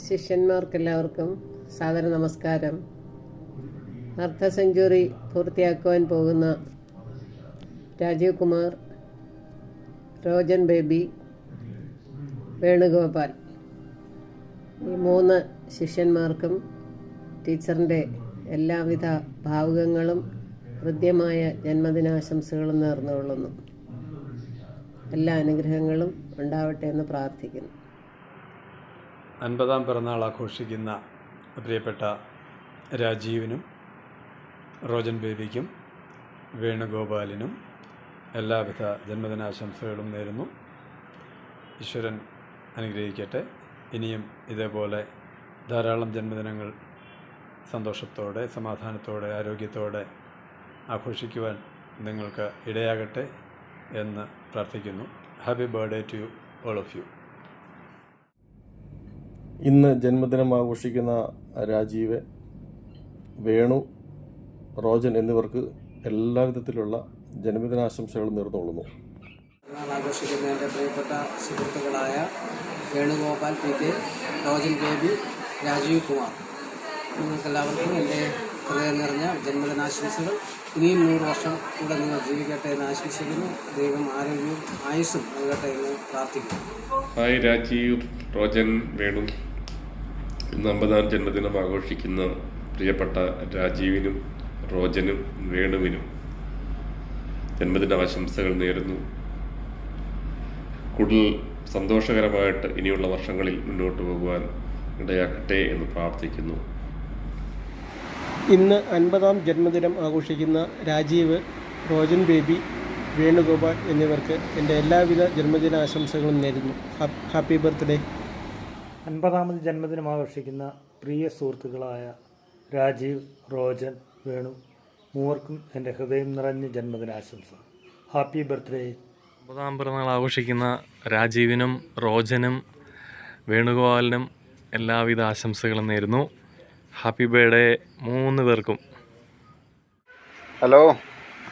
ശിഷ്യന്മാർക്കെല്ലാവർക്കും സാദര നമസ്കാരം. അർദ്ധ സെഞ്ചുറി പൂർത്തിയാക്കുവാൻ പോകുന്ന രാജീവ് കുമാർ, റോജൻ ബേബി, വേണുഗോപാൽ, ഈ 3 ശിഷ്യന്മാർക്കും ടീച്ചറിൻ്റെ എല്ലാവിധ ഭാവുകങ്ങളും ഹൃദ്യമായ ജന്മദിനാശംസകളും നേർന്നുകൊള്ളുന്നു. എല്ലാ അനുഗ്രഹങ്ങളും ഉണ്ടാവട്ടെ എന്ന് പ്രാർത്ഥിക്കുന്നു. 50-ാം പിറന്നാൾ ആഘോഷിക്കുന്ന പ്രിയപ്പെട്ട രാജീവിനും റോജൻ ബേബിക്കും വേണുഗോപാലിനും എല്ലാവിധ ജന്മദിനാശംസകളും നേരുന്നു. ഈശ്വരൻ അനുഗ്രഹിക്കട്ടെ. ഇനിയും ഇതേപോലെ ധാരാളം ജന്മദിനങ്ങൾ സന്തോഷത്തോടെ, സമാധാനത്തോടെ, ആരോഗ്യത്തോടെ ആഘോഷിക്കുവാൻ നിങ്ങൾക്ക് ഇടയാകട്ടെ എന്ന് പ്രാർത്ഥിക്കുന്നു. Happy birthday to all of you. ഇന്ന് ജന്മദിനം ആഘോഷിക്കുന്ന രാജീവ്, വേണു, റോജൻ എന്നിവർക്ക് എല്ലാവിധത്തിലുള്ള ജന്മദിനാശംസകളും നേർന്നുകൊള്ളുന്നു. ആഘോഷിക്കുന്ന എൻ്റെ പ്രിയപ്പെട്ട സുഹൃത്തുക്കളായ വേണുഗോപാൽ, പി.കെ., റോജൻ ബേബി, രാജീവ് കുമാർ, നിങ്ങൾക്കെല്ലാവർക്കും എൻ്റെ ഹൃദയം നിറഞ്ഞ ജന്മദിനാശംസകൾ. ഇനിയും 100 വർഷം കൂടെ നിങ്ങൾ ജീവിക്കട്ടെ എന്ന് ആശംസിക്കുന്നു. ദൈവം ആരോഗ്യവും ആയുസ്സും നൽകട്ടെ എന്ന് പ്രാർത്ഥിക്കുന്നു. ഹായ് രാജീവ്, റോജൻ, വേണു. ഇന്ന് 50-ാം ജന്മദിനം ആഘോഷിക്കുന്ന പ്രിയപ്പെട്ട രാജീവിനും റോജനും വേണുവിനും ജന്മദിനാശംസകൾ നേരുന്നു. കൂടുതൽ സന്തോഷകരമായിട്ട് ഇനിയുള്ള വർഷങ്ങളിൽ മുന്നോട്ട് പോകുവാൻ ഇടയാക്കട്ടെ എന്ന് പ്രാർത്ഥിക്കുന്നു. ഇന്ന് 50-ാം ജന്മദിനം ആഘോഷിക്കുന്ന രാജീവ്, റോജൻ ബേബി, വേണുഗോപാൽ എന്നിവർക്ക് എൻ്റെ എല്ലാവിധ ജന്മദിനാശംസകളും നേരുന്നു. Happy birthday. 50-ാമത് ജന്മദിനം ആഘോഷിക്കുന്ന പ്രിയ സുഹൃത്തുക്കളായ രാജീവ്, റോജൻ, വേണു മൂവർക്കും എൻ്റെ ഹൃദയം നിറഞ്ഞ ജന്മദിനാശംസ. Happy birthday. 50-ാം പിറന്നാൾ ആഘോഷിക്കുന്ന രാജീവിനും റോജനും വേണുഗോപാലിനും എല്ലാവിധ ആശംസകളും നേരുന്നു. ഹാപ്പി ബർത്ത്ഡേ 3 പേർക്കും. ഹലോ,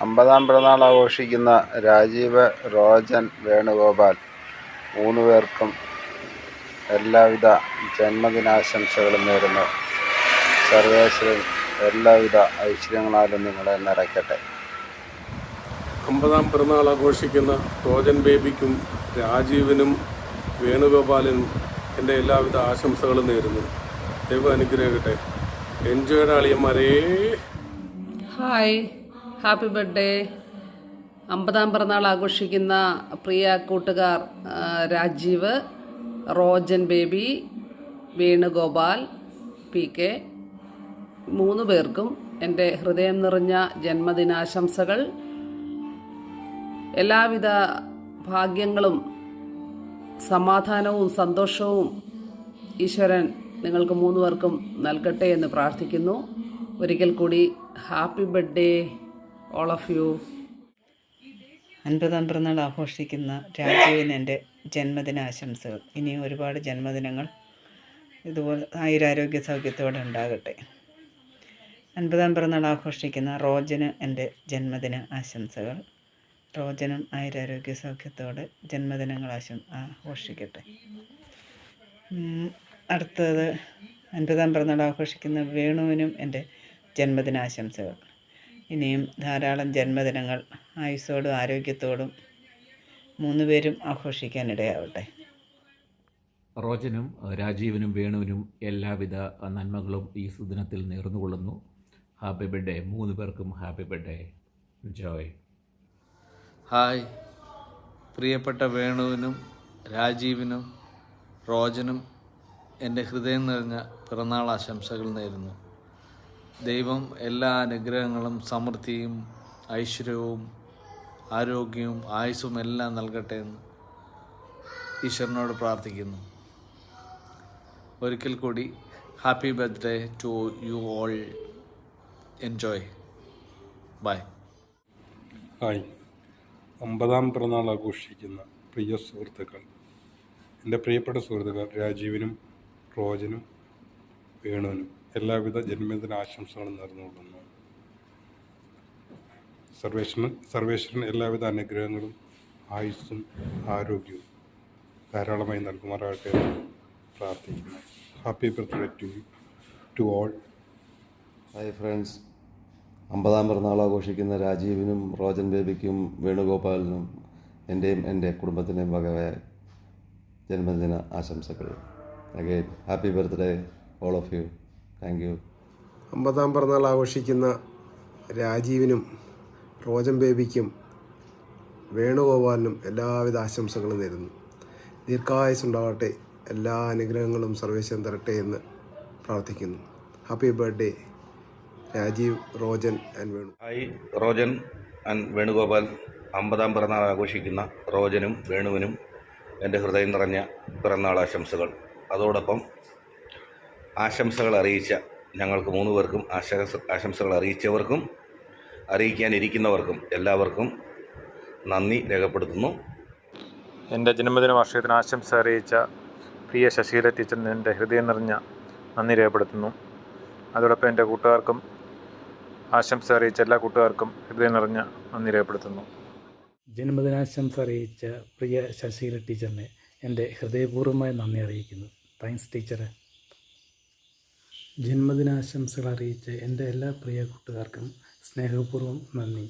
50-ാം പിറന്നാൾ ആഘോഷിക്കുന്ന രാജീവ്, റോജൻ, വേണുഗോപാൽ 3 പേർക്കും എല്ലാവിധ ജന്മദിനാശംസകളും നേരുന്നു. സർവേശ്വരൻ എല്ലാവിധ ഐശ്വര്യങ്ങളാലും നിങ്ങളെ നിറയ്ക്കട്ടെ. 50-ാം പിറന്നാൾ ആഘോഷിക്കുന്ന റോജൻ ബേബിക്കും രാജീവിനും വേണുഗോപാലിനും എൻ്റെ എല്ലാവിധ ആശംസകളും നേരുന്നു. ദൈവം അനുഗ്രഹിക്കട്ടെ. എൻജോയുടെ അളിയന്മാരേ. Hi, happy birthday. 50-ാം പിറന്നാൾ ആഘോഷിക്കുന്ന പ്രിയ കൂട്ടുകാർ രാജീവ്, റോജൻ ബേബി, വേണുഗോപാൽ, പി.കെ. 3 പേർക്കും എൻ്റെ ഹൃദയം നിറഞ്ഞ ജന്മദിനാശംസകൾ. എല്ലാവിധ ഭാഗ്യങ്ങളും സമാധാനവും സന്തോഷവും ഈശ്വരൻ നിങ്ങൾക്ക് 3 പേർക്കും നൽകട്ടെ എന്ന് പ്രാർത്ഥിക്കുന്നു. ഒരിക്കൽ കൂടി happy birthday all of you. 50-ാം പിറന്നാൾ ആഘോഷിക്കുന്ന രാജീവിന് എൻ്റെ ജന്മദിനാശംസകൾ. ഇനിയും ഒരുപാട് ജന്മദിനങ്ങൾ ഇതുപോലെ ആയുരാരോഗ്യ സൗഖ്യത്തോടെ ഉണ്ടാകട്ടെ. 50-ാം പിറന്നാൾ ആഘോഷിക്കുന്ന റോജന് എൻ്റെ ജന്മദിന ആശംസകൾ. റോജനും ആയുരാരോഗ്യ സൗഖ്യത്തോടെ ജന്മദിനങ്ങൾ ആഘോഷിക്കട്ടെ. അടുത്തത് 50-ാം പിറന്നാൾ ആഘോഷിക്കുന്ന വേണുവിനും എൻ്റെ ജന്മദിനാശംസകൾ. ഇനിയും ധാരാളം ജന്മദിനങ്ങൾ ആയുസ്സോടും ആരോഗ്യത്തോടും 3 പേരും ആഘോഷിക്കാനിടയാവട്ടെ. റോജനും രാജീവിനും വേണുവിനും എല്ലാവിധ നന്മകളും ഈ സുദിനത്തിൽ നേർന്നുകൊള്ളുന്നു. ഹാപ്പി ബർത്ത്ഡേ 3 പേർക്കും. Happy birthday. ജോയ്. ഹായ്, പ്രിയപ്പെട്ട വേണുവിനും രാജീവിനും റോജനും എൻ്റെ ഹൃദയം നിറഞ്ഞ പിറന്നാൾ ആശംസകൾ നേരുന്നു. ദൈവം എല്ലാ അനുഗ്രഹങ്ങളും സമൃദ്ധിയും ഐശ്വര്യവും ആരോഗ്യവും ആയുസ്സും എല്ലാം നൽകട്ടെ എന്ന് ഈശ്വരനോട് പ്രാർത്ഥിക്കുന്നു. ഒരിക്കൽ കൂടി happy birthday to you all. Enjoy. Bye. Hi, 50-ാം പിറന്നാൾ ആഘോഷിക്കുന്ന പ്രിയ സുഹൃത്തുക്കൾ, എൻ്റെ പ്രിയപ്പെട്ട സുഹൃത്തുക്കൾ രാജീവിനും റോജനും വേണുവിനും എല്ലാവിധ ജന്മദിനാശംസകളും നേർന്നുകൊള്ളുന്നു. സർവേശ്വരൻ എല്ലാവിധ അനുഗ്രഹങ്ങളും ആയുസ്സും ആരോഗ്യവും ധാരാളമായി നൽകുമാറാകട്ടെ എന്ന് പ്രാർത്ഥിക്കുന്നു. Happy birthday to all. Hi friends, 50-ാം പിറന്നാൾ ആഘോഷിക്കുന്ന രാജീവിനും റോജൻ ബേബിക്കും വേണുഗോപാലിനും എൻ്റെയും എൻ്റെ കുടുംബത്തിൻ്റെയും വകയായ ജന്മദിന ആശംസകൾ. Again happy birthday all of you. Thank you. 50-ാം പിറന്നാൾ ആഘോഷിക്കുന്ന രാജീവിനും റോജൻ ബേബിക്കും വേണുഗോപാലിനും എല്ലാവിധ ആശംസകളും നേരുന്നു. ദീർഘായുസ്സുണ്ടാവട്ടെ, എല്ലാ അനുഗ്രഹങ്ങളും സർവേശ്വരൻ തരട്ടെ എന്ന് പ്രാർത്ഥിക്കുന്നു. Happy birthday Rajeev, Rojan and Venu. Hi Rojan and Venugopal. 50-ാം പിറന്നാൾ ആഘോഷിക്കുന്ന റോജനും വേണുവിനും എൻ്റെ ഹൃദയം നിറഞ്ഞ പിറന്നാൾ ആശംസകൾ. അതോടൊപ്പം ആശംസകൾ അറിയിച്ച ഞങ്ങൾക്ക് 3 പേർക്കും ആശംസകൾ അറിയിച്ചവർക്കും അറിയിക്കാനിരിക്കുന്നവർക്കും എല്ലാവർക്കും നന്ദി രേഖപ്പെടുത്തുന്നു. എൻ്റെ ജന്മദിന വാർഷികത്തിന് ആശംസ അറിയിച്ച പ്രിയ ശശീല ടീച്ചറിന് എൻ്റെ ഹൃദയം നിറഞ്ഞ നന്ദി രേഖപ്പെടുത്തുന്നു. അതോടൊപ്പം എൻ്റെ കൂട്ടുകാർക്കും ആശംസ അറിയിച്ച എല്ലാ കൂട്ടുകാർക്കും ഹൃദയം നിറഞ്ഞ നന്ദി രേഖപ്പെടുത്തുന്നു. ജന്മദിനാശംസ അറിയിച്ച പ്രിയ ശശീല ടീച്ചറിനെ എൻ്റെ ഹൃദയപൂർവ്വമായ നന്ദി അറിയിക്കുന്നു. താങ്ക്സ് ടീച്ചറെ. ജന്മദിനാശംസകൾ അറിയിച്ച എൻ്റെ എല്ലാ പ്രിയ കൂട്ടുകാർക്കും സ്നേഹപൂർവ്വം നന്ദി.